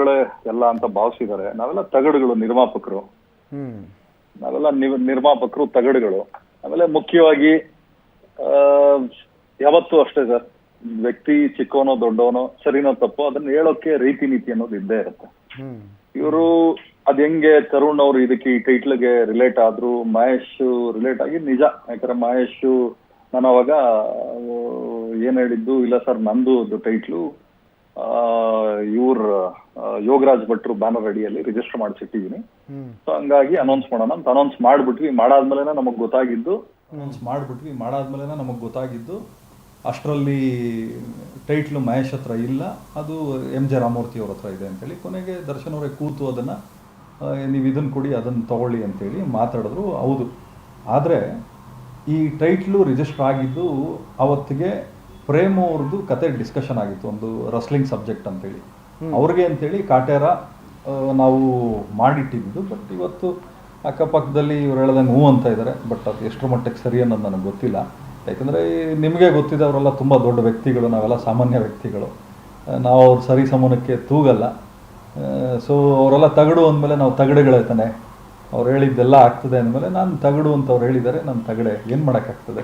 ತಗಡುಗಳೇ ಎಲ್ಲ ಅಂತ ಭಾವಿಸಿದ್ದಾರೆ. ನಾವೆಲ್ಲ ತಗಡುಗಳು, ನಿರ್ಮಾಪಕರು. ನಾವೆಲ್ಲ ನಿರ್ಮಾಪಕರು, ತಗಡುಗಳು. ಆಮೇಲೆ ಮುಖ್ಯವಾಗಿ ಯಾವತ್ತೂ ಅಷ್ಟೇ ಸರ್, ವ್ಯಕ್ತಿ ಚಿಕ್ಕವನೋ ದೊಡ್ಡವನೋ, ಸರಿನೋ ತಪ್ಪೋ, ಅದನ್ನ ಹೇಳೋಕೆ ರೀತಿ ನೀತಿ ಅನ್ನೋದು ಇದ್ದೇ ಇರುತ್ತೆ. ಇವರು ಅದ್ ಹೆಂಗೆ ತರುಣ್ ಅವರು ಇದಕ್ಕೆ ಈ ಟೈಟ್ಲ್ಗೆ ರಿಲೇಟ್ ಆದ್ರು, ಮಹೇಶ್ ರಿಲೇಟ್ ಆಗಿ ನಿಜ. ಯಾಕಂದ್ರೆ ಮಹೇಶ್ ನಾನು ಅವಾಗ ಏನ್ ಹೇಳಿದ್ದು, ಇಲ್ಲ ಸರ್ ನಂದು ಟೈಟ್ಲು ಯೋಗರಾಜ್ ಭಟ್ರು ಬ್ಯಾನರ್ ಅಡಿಯಲ್ಲಿ ರಿಜಿಸ್ಟರ್ ಮಾಡಿಸಿಟ್ಟಿದೀನಿ, ಸೊ ಹಂಗಾಗಿ ಅನೌನ್ಸ್ ಮಾಡೋಣ ಅಂತ ಅನೌನ್ಸ್ ಮಾಡ್ಬಿಟ್ವಿ. ಮಾಡಾದ್ಮೇಲೆ ನಮಗ್ ಗೊತ್ತಾಗಿದ್ದು ಅಷ್ಟರಲ್ಲಿ ಟೈಟ್ಲು ಮಹೇಶ್ ಹತ್ರ ಇಲ್ಲ, ಅದು ಎಂ ಜೆ ರಾಮಮೂರ್ತಿ ಅವ್ರ ಹತ್ರ ಇದೆ ಅಂತೇಳಿ. ಕೊನೆಗೆ ದರ್ಶನ್ ಅವರೇ ಕೂತು ಅದನ್ನು ನೀವು ಇದನ್ನು ಕೊಡಿ, ಅದನ್ನು ತಗೊಳ್ಳಿ ಅಂತೇಳಿ ಮಾತಾಡಿದ್ರು. ಹೌದು, ಆದರೆ ಈ ಟೈಟ್ಲು ರಿಜಿಸ್ಟರ್ ಆಗಿದ್ದು ಅವತ್ತಿಗೆ ಪ್ರೇಮ್ ಅವ್ರದ್ದು ಕತೆ ಡಿಸ್ಕಷನ್ ಆಗಿತ್ತು, ಒಂದು ರಸ್ಲಿಂಗ್ ಸಬ್ಜೆಕ್ಟ್ ಅಂತೇಳಿ. ಅವ್ರಿಗೆ ಅಂತೇಳಿ ಕಾಟ್ಯಾರ ನಾವು ಮಾಡಿಟ್ಟಿದ್ದು. ಬಟ್ ಇವತ್ತು ಅಕ್ಕಪಕ್ಕದಲ್ಲಿ ಇವ್ರು ಹೇಳ್ದಂಗೆ ಹ್ಞೂ ಅಂತ ಇದ್ದಾರೆ. ಬಟ್ ಅದು ಎಷ್ಟರ ಮಟ್ಟಿಗೆ ಸರಿ ಅನ್ನೋದು ನನಗೆ ಗೊತ್ತಿಲ್ಲ. ಯಾಕಂದರೆ ನಿಮಗೆ ಗೊತ್ತಿದೆ, ಅವರೆಲ್ಲ ತುಂಬ ದೊಡ್ಡ ವ್ಯಕ್ತಿಗಳು, ನಾವೆಲ್ಲ ಸಾಮಾನ್ಯ ವ್ಯಕ್ತಿಗಳು. ನಾವು ಅವ್ರ ಸರಿ ಸಮನಕ್ಕೆ ತೂಗಲ್ಲ. ಸೊ ಅವರೆಲ್ಲ ತಗಡು ಅಂದಮೇಲೆ ನಾವು ತಗಡುಗಳೇ ತಾನೆ. ಅವ್ರು ಹೇಳಿದ್ದೆಲ್ಲ ಆಗ್ತದೆ ಅಂದಮೇಲೆ ನಾನು ತಗಡು ಅಂತ ಅವ್ರು ಹೇಳಿದ್ದಾರೆ, ನಾನು ತಗಡೆ ಏನು ಮಾಡೋಕ್ಕಾಗ್ತದೆ.